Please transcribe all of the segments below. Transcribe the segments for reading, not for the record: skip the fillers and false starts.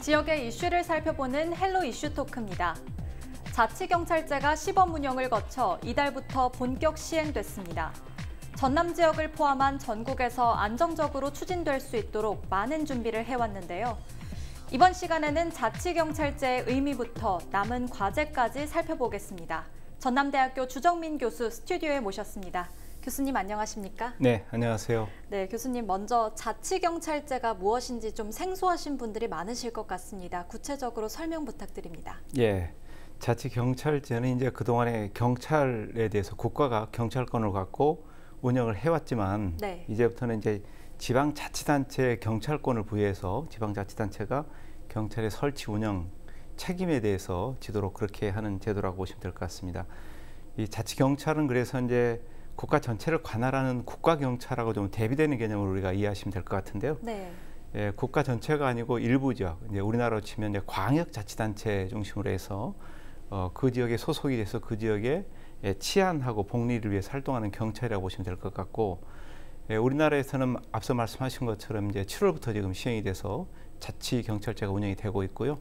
지역의 이슈를 살펴보는 헬로 이슈 토크입니다. 자치경찰제가 시범 운영을 거쳐 이달부터 본격 시행됐습니다. 전남 지역을 포함한 전국에서 안정적으로 추진될 수 있도록 많은 준비를 해왔는데요. 이번 시간에는 자치경찰제의 의미부터 남은 과제까지 살펴보겠습니다. 전남대학교 주정민 교수 스튜디오에 모셨습니다. 교수님 안녕하십니까? 네, 안녕하세요. 네, 교수님 먼저 자치경찰제가 무엇인지 좀 생소하신 분들이 많으실 것 같습니다. 구체적으로 설명 부탁드립니다. 예, 자치경찰제는 이제 그동안에 경찰에 대해서 국가가 경찰권을 갖고 운영을 해왔지만 네. 이제부터는 이제 지방자치단체에 경찰권을 부여해서 지방자치단체가 경찰의 설치 운영 책임에 대해서 지도록 그렇게 하는 제도라고 보시면 될 것 같습니다. 이 자치경찰은 그래서 이제 국가 전체를 관할하는 국가경찰하고 좀 대비되는 개념으로 우리가 이해하시면 될 것 같은데요. 네. 예, 국가 전체가 아니고 일부 지역, 이제 우리나라로 치면 이제 광역자치단체 중심으로 해서 그 지역에 소속이 돼서 그 지역에 치안하고 복리를 위해서 활동하는 경찰이라고 보시면 될 것 같고, 우리나라에서는 앞서 말씀하신 것처럼 이제 7월부터 지금 시행이 돼서 자치경찰제가 운영이 되고 있고요.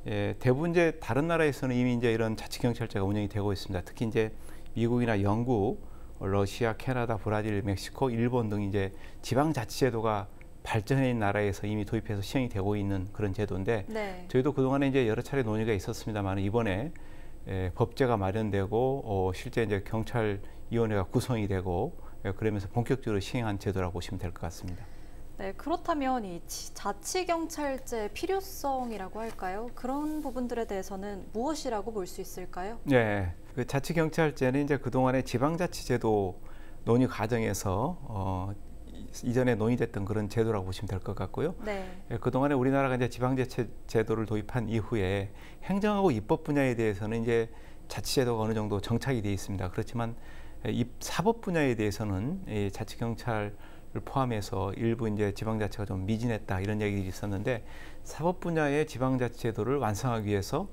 대부분 이제 다른 나라에서는 이미 이제 이런 자치경찰제가 운영이 되고 있습니다. 특히 이제 미국이나 영국, 러시아, 캐나다, 브라질, 멕시코, 일본 등 이제 지방자치제도가 발전해 있는 나라에서 이미 도입해서 시행이 되고 있는 그런 제도인데, 네. 저희도 그동안에 이제 여러 차례 논의가 있었습니다만 이번에 법제가 마련되고 실제 이제 경찰위원회가 구성이 되고 그러면서 본격적으로 시행한 제도라고 보시면 될 것 같습니다. 네, 그렇다면 이 자치경찰제 필요성이라고 할까요? 그런 부분들에 대해서는 무엇이라고 볼 수 있을까요? 네, 그 자치경찰제는 이제 그동안의 지방자치제도 논의 과정에서 이전에 논의됐던 그런 제도라고 보시면 될 것 같고요. 네. 그동안에 우리나라가 이제 지방자치 제도를 도입한 이후에 행정하고 입법 분야에 대해서는 이제 자치제도가 어느 정도 정착이 되어 있습니다. 그렇지만 사법 분야에 대해서는 이 자치경찰을 포함해서 일부 이제 지방자치가 좀 미진했다 이런 얘기들이 있었는데, 사법 분야의 지방자치제도를 완성하기 위해서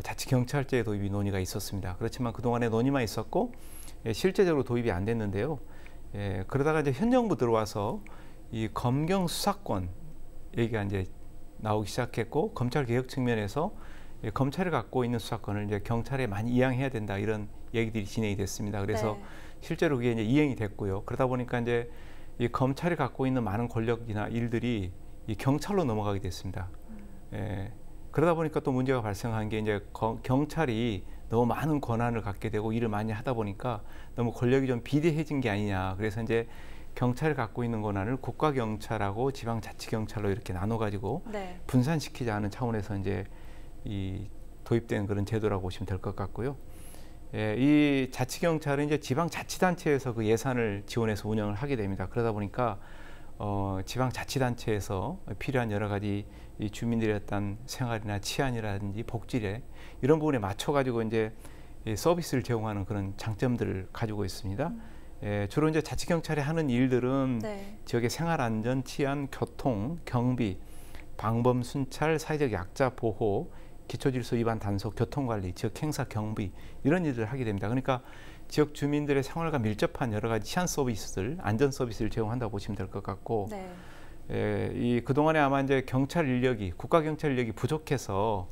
자치경찰제 도입이 논의가 있었습니다. 그렇지만 그동안에 논의만 있었고 실제적으로 도입이 안 됐는데요. 그러다가 이제 현 정부 들어와서 이 검경 수사권 얘기가 이제 나오기 시작했고, 검찰 개혁 측면에서 검찰이 갖고 있는 수사권을 이제 경찰에 많이 이양해야 된다 이런 얘기들이 진행이 됐습니다. 그래서 네. 실제로 그게 이제 이행이 됐고요. 그러다 보니까 이제 이 검찰이 갖고 있는 많은 권력이나 일들이 이 경찰로 넘어가게 됐습니다. 그러다 보니까 또 문제가 발생한 게 이제 경찰이 너무 많은 권한을 갖게 되고 일을 많이 하다 보니까 너무 권력이 좀 비대해진 게 아니냐. 그래서 이제 경찰이 갖고 있는 권한을 국가경찰하고 지방자치경찰로 이렇게 나눠가지고 네. 분산시키지 않은 차원에서 이제 이 도입된 그런 제도라고 보시면 될 것 같고요. 이 자치경찰은 이제 지방자치단체에서 그 예산을 지원해서 운영을 하게 됩니다. 그러다 보니까 지방자치단체에서 필요한 여러 가지 이 주민들의 어떤 생활이나 치안이라든지 복지에 이런 부분에 맞춰가지고 이제 이 서비스를 제공하는 그런 장점들을 가지고 있습니다. 주로 이제 자치경찰이 하는 일들은 네. 지역의 생활안전, 치안, 교통, 경비, 방범 순찰, 사회적 약자 보호, 기초질서 위반 단속, 교통관리, 지역 행사 경비 이런 일들을 하게 됩니다. 그러니까 지역 주민들의 생활과 밀접한 여러 가지 치안 서비스들, 안전 서비스를 제공한다고 보시면 될 것 같고, 네. 이 그동안에 아마 이제 경찰 인력이, 국가 경찰 인력이 부족해서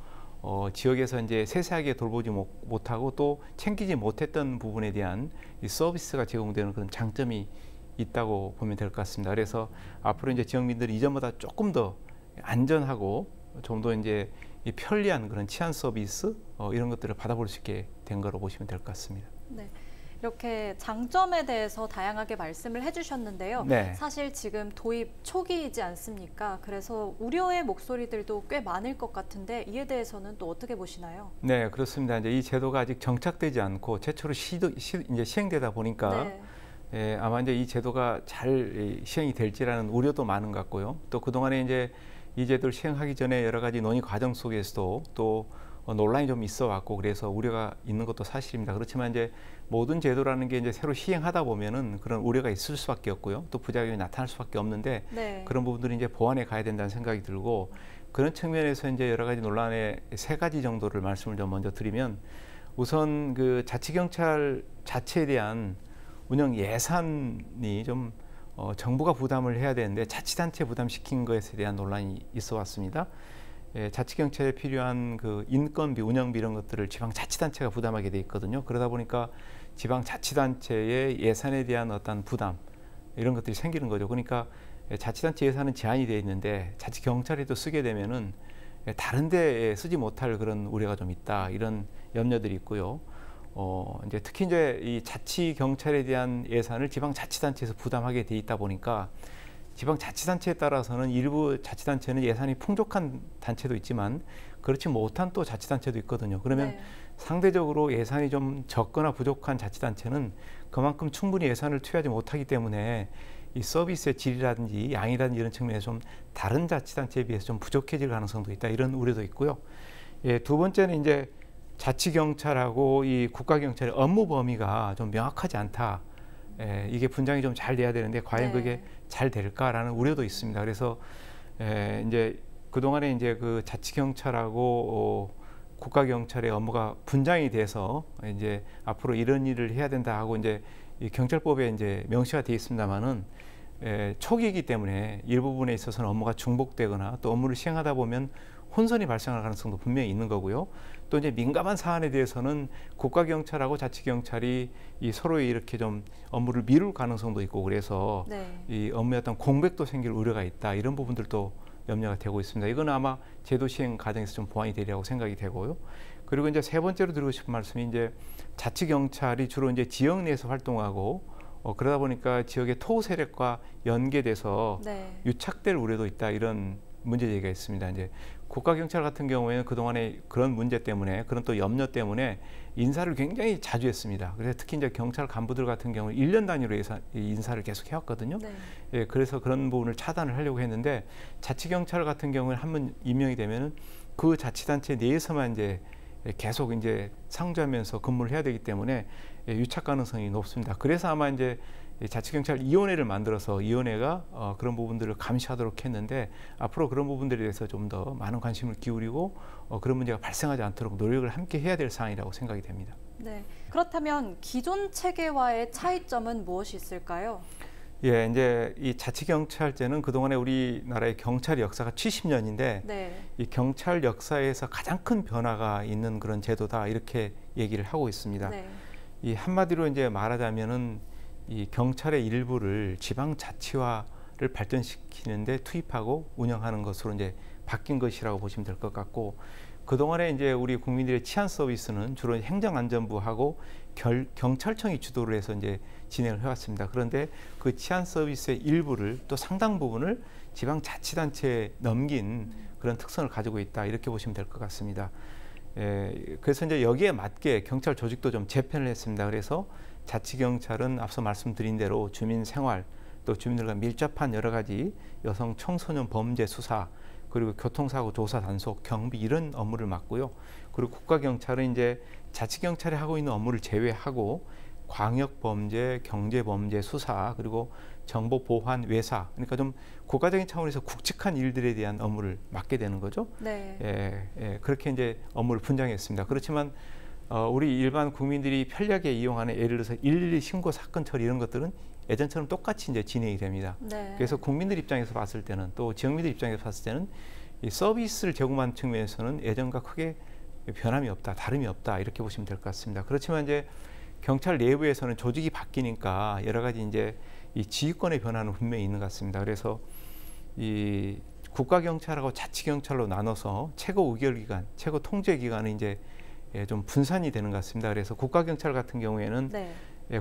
지역에서 이제 세세하게 돌보지 못하고 또 챙기지 못했던 부분에 대한 이 서비스가 제공되는 그런 장점이 있다고 보면 될 것 같습니다. 그래서 앞으로 이제 지역민들이 이전보다 조금 더 안전하고 좀 더 이제 이 편리한 그런 치안 서비스 이런 것들을 받아볼 수 있게 된 거로 보시면 될 것 같습니다. 네. 이렇게 장점에 대해서 다양하게 말씀을 해주셨는데요. 네. 사실 지금 도입 초기이지 않습니까? 그래서 우려의 목소리들도 꽤 많을 것 같은데 이에 대해서는 또 어떻게 보시나요? 네, 그렇습니다. 이제 이 제도가 아직 정착되지 않고 최초로 이제 시행되다 보니까 아마 이제 이 제도가 잘 시행이 될지라는 우려도 많은 것 같고요. 또 그동안에 이제 이 제도를 시행하기 전에 여러 가지 논의 과정 속에서도 또 논란이 좀 있어 왔고 그래서 우려가 있는 것도 사실입니다. 그렇지만 이제 모든 제도라는 게 이제 새로 시행하다 보면은 그런 우려가 있을 수밖에 없고요. 또 부작용이 나타날 수밖에 없는데 네. 그런 부분들이 이제 보완해 가야 된다는 생각이 들고, 그런 측면에서 이제 여러 가지 논란의 세 가지 정도를 말씀을 좀 먼저 드리면, 우선 그 자치경찰 자체에 대한 운영 예산이 좀 정부가 부담을 해야 되는데 자치단체 부담시킨 것에 대한 논란이 있어 왔습니다. 자치경찰에 필요한 그 인건비, 운영비 이런 것들을 지방자치단체가 부담하게 돼 있거든요. 그러다 보니까 지방자치단체의 예산에 대한 어떤 부담 이런 것들이 생기는 거죠. 그러니까 자치단체 예산은 제한이 되어 있는데 자치경찰에도 쓰게 되면은 다른 데에 쓰지 못할 그런 우려가 좀 있다, 이런 염려들이 있고요. 이제 특히 이제 이 자치경찰에 대한 예산을 지방자치단체에서 부담하게 돼 있다 보니까 지방자치단체에 따라서는 일부 자치단체는 예산이 풍족한 단체도 있지만 그렇지 못한 또 자치단체도 있거든요. 그러면 네. 상대적으로 예산이 좀 적거나 부족한 자치단체는 그만큼 충분히 예산을 투여하지 못하기 때문에 이 서비스의 질이라든지 양이라든지 이런 측면에서 좀 다른 자치단체에 비해서 좀 부족해질 가능성도 있다, 이런 우려도 있고요. 두 번째는 이제 자치경찰하고 이 국가경찰의 업무 범위가 좀 명확하지 않다. 이게 분장이 좀 잘 돼야 되는데 과연 네. 그게 잘 될까라는 우려도 있습니다. 그래서 이제 그동안에 이제 그 자치경찰하고 국가경찰의 업무가 분장이 돼서 이제 앞으로 이런 일을 해야 된다 하고 이제 이 경찰법에 이제 명시가 되어 있습니다만은 초기이기 때문에 일부분에 있어서는 업무가 중복되거나 또 업무를 시행하다 보면 혼선이 발생할 가능성도 분명히 있는 거고요. 또 이제 민감한 사안에 대해서는 국가경찰하고 자치경찰이 이 서로에 이렇게 좀 업무를 미룰 가능성도 있고, 그래서 네. 이 업무에 어떤 공백도 생길 우려가 있다, 이런 부분들도 염려가 되고 있습니다. 이건 아마 제도 시행 과정에서 좀 보완이 되리라고 생각이 되고요. 그리고 이제 세 번째로 드리고 싶은 말씀이 이제 자치경찰이 주로 이제 지역 내에서 활동하고 그러다 보니까 지역의 토호 세력과 연계돼서 네. 유착될 우려도 있다, 이런 문제 제기가 있습니다. 이제 국가경찰 같은 경우에는 그동안에 그런 문제 때문에, 그런 또 염려 때문에 인사를 굉장히 자주 했습니다. 그래서 특히 이제 경찰 간부들 같은 경우는 1년 단위로 인사를 계속 해왔거든요. 네. 그래서 그런 부분을 차단을 하려고 했는데 자치경찰 같은 경우는 한 번 임명이 되면은 그 자치단체 내에서만 이제 계속 이제 상주하면서 근무를 해야 되기 때문에 유착 가능성이 높습니다. 그래서 아마 이제 자치경찰위원회를 만들어서 위원회가 그런 부분들을 감시하도록 했는데, 앞으로 그런 부분들에 대해서 좀 더 많은 관심을 기울이고 그런 문제가 발생하지 않도록 노력을 함께 해야 될 사항이라고 생각이 됩니다. 네. 그렇다면 기존 체계와의 차이점은 무엇이 있을까요? 이제 이 자치경찰제는 그동안에 우리나라의 경찰 역사가 70년인데 네. 이 경찰 역사에서 가장 큰 변화가 있는 그런 제도다, 이렇게 얘기를 하고 있습니다. 네. 이 한마디로 이제 말하자면은 이 경찰의 일부를 지방자치화를 발전시키는데 투입하고 운영하는 것으로 이제 바뀐 것이라고 보시면 될 것 같고, 그동안에 이제 우리 국민들의 치안 서비스는 주로 행정안전부하고 경찰청이 주도를 해서 이제 진행을 해왔습니다. 그런데 그 치안 서비스의 일부를, 또 상당 부분을 지방자치단체에 넘긴 그런 특성을 가지고 있다, 이렇게 보시면 될 것 같습니다. 그래서 이제 여기에 맞게 경찰 조직도 좀 재편을 했습니다. 그래서 자치경찰은 앞서 말씀드린 대로 주민 생활, 또 주민들과 밀접한 여러 가지 여성 청소년 범죄 수사, 그리고 교통사고 조사 단속, 경비 이런 업무를 맡고요. 그리고 국가경찰은 이제 자치경찰이 하고 있는 업무를 제외하고 광역범죄, 경제범죄 수사, 그리고 정보 보안 외사, 그러니까 좀 국가적인 차원에서 굵직한 일들에 대한 업무를 맡게 되는 거죠. 네. 그렇게 이제 업무를 분장했습니다. 그렇지만 우리 일반 국민들이 편리하게 이용하는, 예를 들어서 112 신고 사건 처리 이런 것들은 예전처럼 똑같이 이제 진행이 됩니다. 네. 그래서 국민들 입장에서 봤을 때는, 또 지역민들 입장에서 봤을 때는 이 서비스를 제공하는 측면에서는 예전과 크게 변함이 없다, 다름이 없다, 이렇게 보시면 될 것 같습니다. 그렇지만 이제 경찰 내부에서는 조직이 바뀌니까 여러 가지 이제 이 지휘권의 변화는 분명히 있는 것 같습니다. 그래서 이 국가경찰하고 자치경찰로 나눠서 최고 의결기관, 최고 통제기관은 이제 좀 분산이 되는 것 같습니다. 그래서 국가경찰 같은 경우에는 네.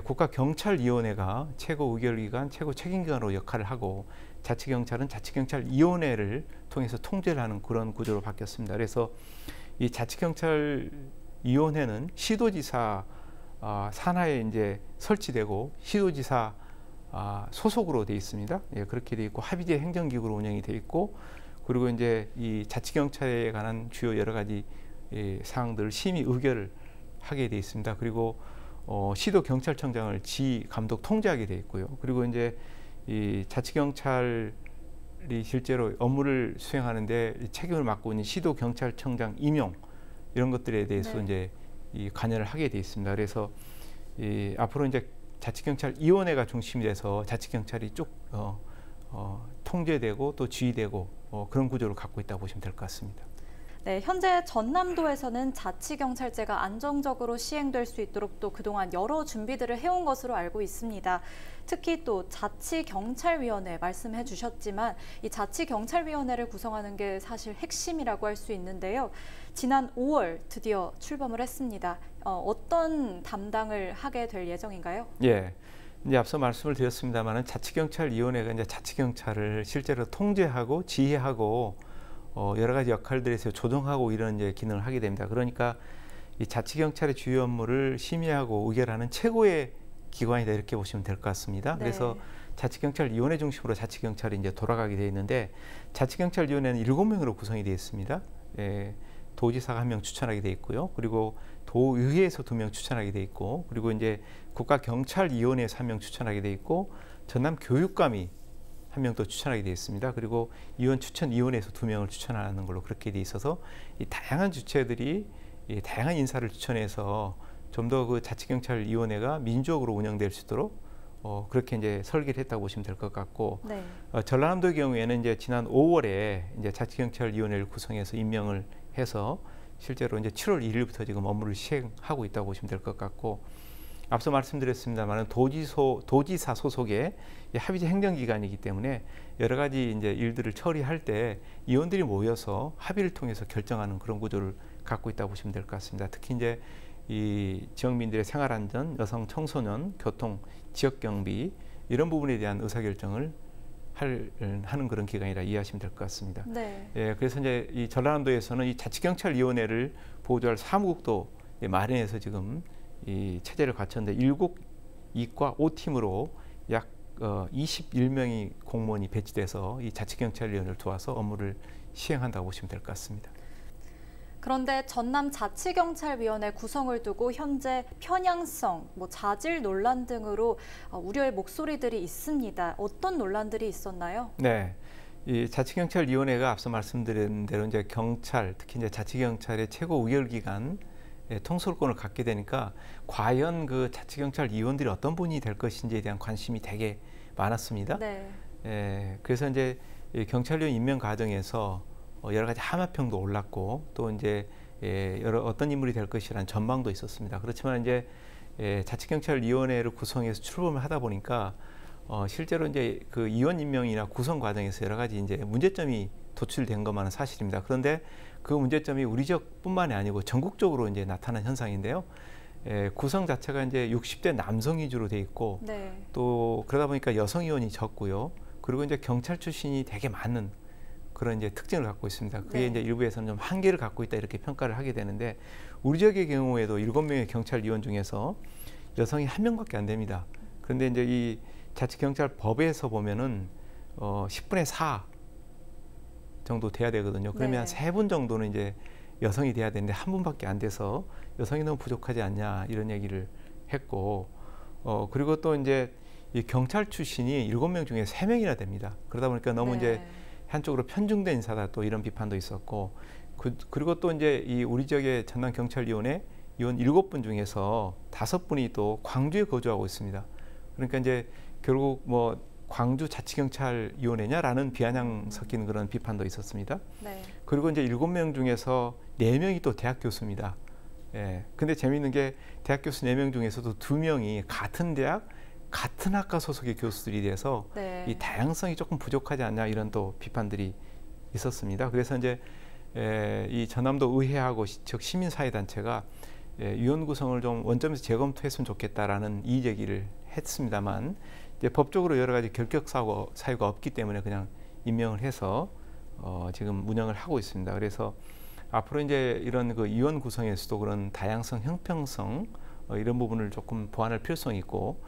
국가경찰위원회가 최고 의결기관, 최고 책임기관으로 역할을 하고, 자치경찰은 자치경찰위원회를 통해서 통제를 하는 그런 구조로 바뀌었습니다. 그래서 이 자치경찰위원회는 시도지사 산하에 이제 설치되고 사 소속으로 되어 있습니다. 그렇게 되어 있고 합의제 행정기구로 운영이 되어 있고, 그리고 이제 이 자치경찰에 관한 주요 여러 가지 사항들을 심의 의결을 하게 되어 있습니다. 그리고 시도 경찰청장을 지휘, 감독, 통제하게 되어 있고요. 그리고 이제 이 자치경찰이 실제로 업무를 수행하는데 책임을 맡고 있는 시도 경찰청장 임용 이런 것들에 대해서 네. 이제 이 관여를 하게 되어 있습니다. 그래서 앞으로 이제 자치경찰위원회가 중심이 돼서 자치경찰이 쭉 통제되고 또 지휘되고 그런 구조를 갖고 있다고 보시면 될 것 같습니다. 네, 현재 전남도에서는 자치경찰제가 안정적으로 시행될 수 있도록 또 그동안 여러 준비들을 해온 것으로 알고 있습니다. 특히 또 자치경찰위원회 말씀해 주셨지만 이 자치경찰위원회를 구성하는 게 사실 핵심이라고 할 수 있는데요. 지난 5월 드디어 출범을 했습니다. 어떤 담당을 하게 될 예정인가요? 예. 이제 앞서 말씀을 드렸습니다만은 자치경찰위원회가 이제 자치경찰을 실제로 통제하고 지휘하고 여러 가지 역할들에서 조정하고 이런 이제 기능을 하게 됩니다. 그러니까 이 자치경찰의 주요 업무를 심의하고 의결하는 최고의 기관이다 이렇게 보시면 될 것 같습니다. 네. 그래서 자치경찰위원회 중심으로 자치경찰이 이제 돌아가게 되어 있는데 자치경찰위원회는 7명으로 구성이 되어 있습니다. 예, 도지사가 1명 추천하게 되어 있고요. 그리고 도의회에서 2명 추천하게 되어 있고 그리고 이제 국가경찰위원회에서 1명 추천하게 되어 있고 전남교육감이 1명 또 추천하게 되어 있습니다. 그리고 위원 추천위원회에서 2명을 추천하는 걸로 그렇게 되어 있어서 이 다양한 주체들이 이 다양한 인사를 추천해서 좀 더 그 자치경찰위원회가 민주적으로 운영될 수 있도록 그렇게 이제 설계를 했다고 보시면 될 것 같고 네. 전라남도의 경우에는 이제 지난 5월에 이제 자치경찰위원회를 구성해서 임명을 해서 실제로 이제 7월 1일부터 지금 업무를 시행하고 있다고 보시면 될 것 같고 앞서 말씀드렸습니다만 도지사 소속의 합의제 행정기관이기 때문에 여러 가지 이제 일들을 처리할 때 위원들이 모여서 합의를 통해서 결정하는 그런 구조를 갖고 있다고 보시면 될 것 같습니다. 특히 이제 이 지역민들의 생활안전, 여성, 청소년, 교통, 지역경비 이런 부분에 대한 의사결정을 하는 그런 기관이라 이해하시면 될 것 같습니다. 네. 예, 그래서 이제 이 전라남도에서는 이 자치경찰위원회를 보조할 사무국도 마련해서 지금 이 체제를 갖췄는데 1국 2과 5팀으로 약 21명이 공무원이 배치돼서 이 자치경찰위원회를 도와서 업무를 시행한다고 보시면 될 것 같습니다. 그런데 전남자치경찰위원회 구성을 두고 현재 편향성, 자질 논란 등으로 우려의 목소리들이 있습니다. 어떤 논란들이 있었나요? 네, 이 자치경찰위원회가 앞서 말씀드린 대로 이제 경찰, 특히 이제 자치경찰의 최고 의결기관 통솔권을 갖게 되니까 과연 그 자치경찰위원들이 어떤 분이 될 것인지에 대한 관심이 되게 많았습니다. 네. 그래서 이제 이 경찰위원 임명 과정에서 여러 가지 하마평도 올랐고 또 이제 어떤 인물이 될 것이라는 전망도 있었습니다. 그렇지만 이제 자치경찰위원회를 구성해서 출범을 하다 보니까 실제로 이제 그 위원 임명이나 구성 과정에서 여러 가지 이제 문제점이 도출된 것만은 사실입니다. 그런데 그 문제점이 우리 지역뿐만이 아니고 전국적으로 이제 나타난 현상인데요. 구성 자체가 이제 60대 남성 위주로 돼 있고 네. 또 그러다 보니까 여성 의원이 적고요. 그리고 이제 경찰 출신이 되게 많은 그런 이제 특징을 갖고 있습니다. 그게 네. 이제 일부에서는 좀 한계를 갖고 있다 이렇게 평가를 하게 되는데 우리 지역의 경우에도 7명의 경찰위원 중에서 여성이 1명밖에 안 됩니다. 그런데 이제 이 자치경찰법에서 보면은 10분의 4 정도 돼야 되거든요. 그러면 네. 한 3분 정도는 이제 여성이 돼야 되는데 1분밖에 안 돼서 여성이 너무 부족하지 않냐 이런 얘기를 했고 그리고 또 이제 이 경찰 출신이 7명 중에 3명이나 됩니다. 그러다 보니까 너무 네. 이제 한쪽으로 편중된 인사다 또 이런 비판도 있었고 그리고 또 이제 이 우리 지역의 전남경찰위원회 위원 7분 중에서 5분이 또 광주에 거주하고 있습니다. 그러니까 이제 결국 광주 자치경찰위원회냐라는 비아냥 섞인 그런 비판도 있었습니다. 네. 그리고 이제 7명 중에서 4명이 또 대학 교수입니다. 근데 재미있는 게 대학 교수 4명 중에서도 2명이 같은 대학 같은 학과 소속의 교수들이 돼서 네. 이 다양성이 조금 부족하지 않냐 이런 또 비판들이 있었습니다. 그래서 이제 이 전남도 의회하고 지역 시민사회단체가 위원 구성을 좀 원점에서 재검토했으면 좋겠다라는 이의 제기를 했습니다만 이제 법적으로 여러 가지 결격 사유가 없기 때문에 그냥 임명을 해서 지금 운영을 하고 있습니다. 그래서 앞으로 이제 이런 그 위원 구성에서도 그런 다양성, 형평성 이런 부분을 조금 보완할 필요성이 있고.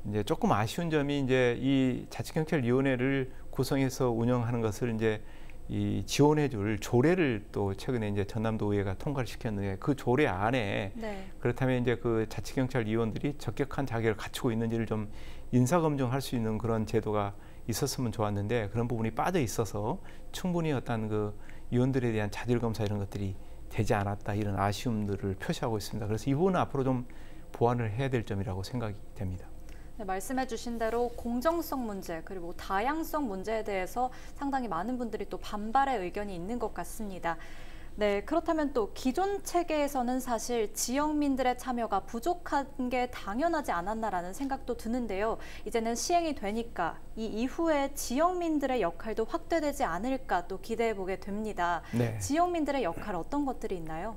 이제 조금 아쉬운 점이 이제 이 자치경찰위원회를 구성해서 운영하는 것을 이제 이 지원해줄 조례를 또 최근에 이제 전남도의회가 통과를 시켰는데 그 조례 안에 네. 그렇다면 이제 그 자치경찰위원들이 적격한 자격을 갖추고 있는지를 좀 인사검증할 수 있는 그런 제도가 있었으면 좋았는데 그런 부분이 빠져 있어서 충분히 어떤 그 위원들에 대한 자질검사 이런 것들이 되지 않았다 이런 아쉬움들을 표시하고 있습니다. 그래서 이 부분은 앞으로 좀 보완을 해야 될 점이라고 생각이 됩니다. 네, 말씀해 주신 대로 공정성 문제 그리고 다양성 문제에 대해서 상당히 많은 분들이 또 반발의 의견이 있는 것 같습니다. 네, 그렇다면 또 기존 체계에서는 사실 지역민들의 참여가 부족한 게 당연하지 않았나라는 생각도 드는데요. 이제는 시행이 되니까 이 이후에 지역민들의 역할도 확대되지 않을까 또 기대해 보게 됩니다. 네. 지역민들의 역할 어떤 것들이 있나요?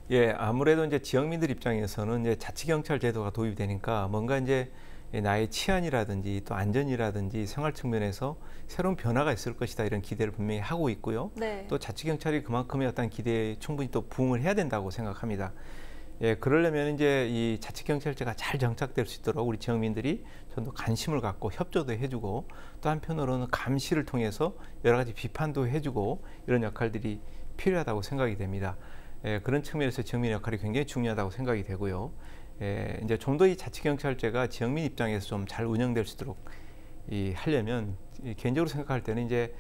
예, 아무래도 이제 지역민들 입장에서는 이제 자치경찰 제도가 도입이 되니까 뭔가 이제 나의 치안이라든지 또 안전이라든지 생활 측면에서 새로운 변화가 있을 것이다 이런 기대를 분명히 하고 있고요. 네. 또 자치경찰이 그만큼의 어떤 기대에 충분히 또 부응을 해야 된다고 생각합니다. 예, 그러려면 이제 이 자치경찰제가 잘 정착될 수 있도록 우리 지역민들이 좀 더 관심을 갖고 협조도 해주고 또 한편으로는 감시를 통해서 여러 가지 비판도 해주고 이런 역할들이 필요하다고 생각이 됩니다. 예, 그런 측면에서 지역민의 역할이 굉장히 중요하다고 생각이 되고요. 예, 이제 좀 더 이 자치경찰제가 지역민 입장에서 좀 잘 운영될 수 있도록 하려면 개인적으로 생각할 때는 이제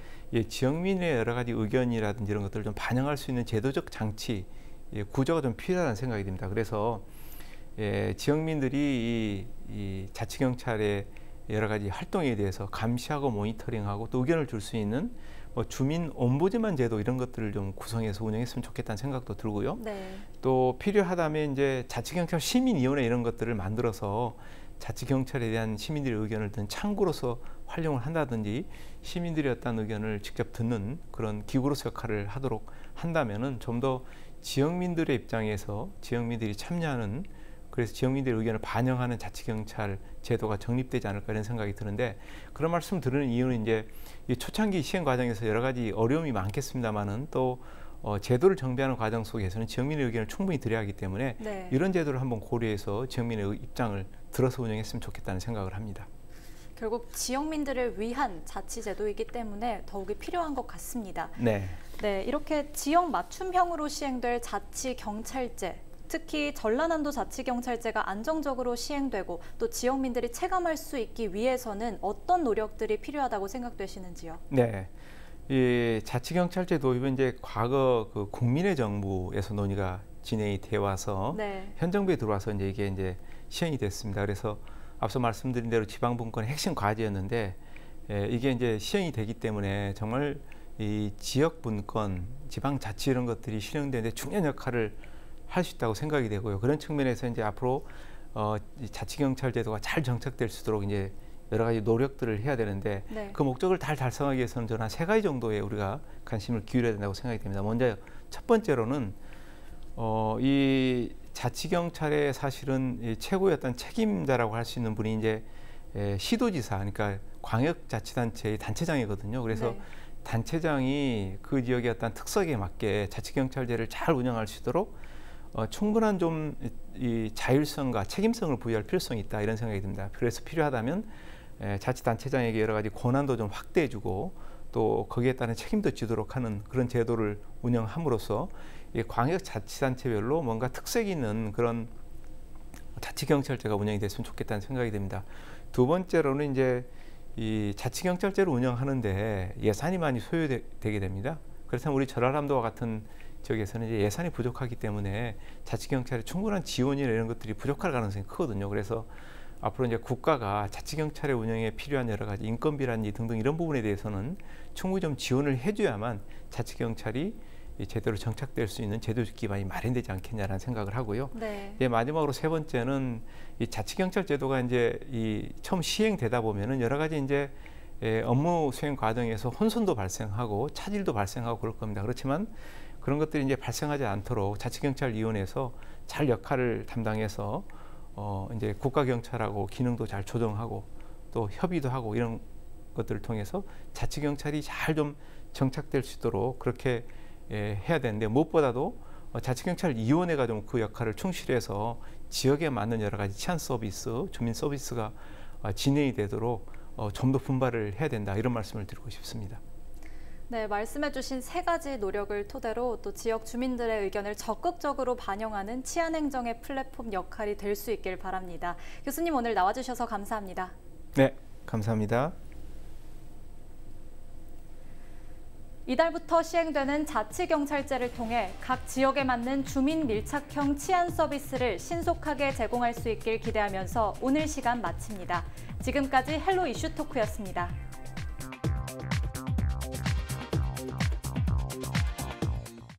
지역민의 여러 가지 의견이라든지 이런 것들을 좀 반영할 수 있는 제도적 장치, 구조가 좀 필요하다는 생각이 듭니다. 그래서 지역민들이 이 자치경찰의 여러 가지 활동에 대해서 감시하고 모니터링하고 또 의견을 줄 수 있는 주민 옴부즈만 제도 이런 것들을 좀 구성해서 운영했으면 좋겠다는 생각도 들고요. 네. 또 필요하다면 이제 자치경찰 시민위원회 이런 것들을 만들어서 자치경찰에 대한 시민들의 의견을 듣는 창구로서 활용을 한다든지 시민들의 어떤 의견을 직접 듣는 그런 기구로서 역할을 하도록 한다면은 좀 더 지역민들의 입장에서 지역민들이 참여하는 그래서 지역민들의 의견을 반영하는 자치경찰 제도가 정립되지 않을까 이런 생각이 드는데 그런 말씀 드리는 이유는 이제 이 초창기 시행 과정에서 여러 가지 어려움이 많겠습니다만은 또 제도를 정비하는 과정 속에서는 지역민의 의견을 충분히 드려야 하기 때문에 네. 이런 제도를 한번 고려해서 지역민의 입장을 들어서 운영했으면 좋겠다는 생각을 합니다. 결국 지역민들을 위한 자치제도이기 때문에 더욱이 필요한 것 같습니다. 네. 네, 이렇게 지역 맞춤형으로 시행될 자치경찰제, 특히 전라남도 자치경찰제가 안정적으로 시행되고 또 지역민들이 체감할 수 있기 위해서는 어떤 노력들이 필요하다고 생각되시는지요? 네, 이 자치경찰제 도입은 이제 과거 그 국민의 정부에서 논의가 진행이 되어 와서 네. 현 정부에 들어와서 이제 이게 이제 시행이 됐습니다. 그래서 앞서 말씀드린 대로 지방분권의 핵심 과제였는데 이게 이제 시행이 되기 때문에 정말 이 지역분권, 지방자치 이런 것들이 실행되는데 중요한 역할을 할 수 있다고 생각이 되고요. 그런 측면에서 이제 앞으로 이 자치경찰 제도가 잘 정착될 수 있도록 이제 여러 가지 노력들을 해야 되는데 네. 그 목적을 잘 달성하기 위해서는 저는 한 3가지 정도에 우리가 관심을 기울여야 된다고 생각이 됩니다. 먼저 첫 번째로는 이 자치경찰의 사실은 이 최고의 어떤 책임자라고 할 수 있는 분이 이제 시도지사, 그러니까 광역자치단체의 단체장이거든요. 그래서 네. 단체장이 그 지역의 어떤 특성에 맞게 자치경찰제를 잘 운영할 수 있도록 충분한 좀 이 자율성과 책임성을 부여할 필요성이 있다 이런 생각이 듭니다. 그래서 필요하다면 자치단체장에게 여러 가지 권한도 좀 확대해주고 또 거기에 따른 책임도 지도록 하는 그런 제도를 운영함으로써 이 광역자치단체별로 뭔가 특색이 있는 그런 자치경찰제가 운영이 됐으면 좋겠다는 생각이 됩니다. 두 번째로는 이제 이 자치경찰제를 운영하는데 예산이 많이 소요되게 됩니다. 그렇다면 우리 전라남도와 같은 지역에서는 이제 예산이 부족하기 때문에 자치경찰의 충분한 지원이나 이런 것들이 부족할 가능성이 크거든요. 그래서 앞으로 이제 국가가 자치경찰의 운영에 필요한 여러 가지 인건비라든지 등등 이런 부분에 대해서는 충분히 좀 지원을 해줘야만 자치경찰이 제대로 정착될 수 있는 제도적 기반이 마련되지 않겠냐라는 생각을 하고요. 네. 마지막으로 세 번째는 이 자치경찰 제도가 이제 처음 시행되다 보면은 여러 가지 이제 업무 수행 과정에서 혼선도 발생하고 차질도 발생하고 그럴 겁니다. 그렇지만 그런 것들이 이제 발생하지 않도록 자치경찰위원회에서 잘 역할을 담당해서 이제 국가경찰하고 기능도 잘 조정하고 또 협의도 하고 이런 것들을 통해서 자치경찰이 잘 좀 정착될 수 있도록 그렇게 해야 되는데 무엇보다도 자치경찰위원회가 좀 그 역할을 충실해서 지역에 맞는 여러 가지 치안 서비스, 주민 서비스가 진행이 되도록 좀 더 분발을 해야 된다 이런 말씀을 드리고 싶습니다. 네, 말씀해주신 3가지 노력을 토대로 또 지역 주민들의 의견을 적극적으로 반영하는 치안행정의 플랫폼 역할이 될 수 있길 바랍니다. 교수님 오늘 나와주셔서 감사합니다. 네, 감사합니다. 이달부터 시행되는 자치경찰제를 통해 각 지역에 맞는 주민 밀착형 치안 서비스를 신속하게 제공할 수 있길 기대하면서 오늘 시간 마칩니다. 지금까지 헬로 이슈 토크였습니다.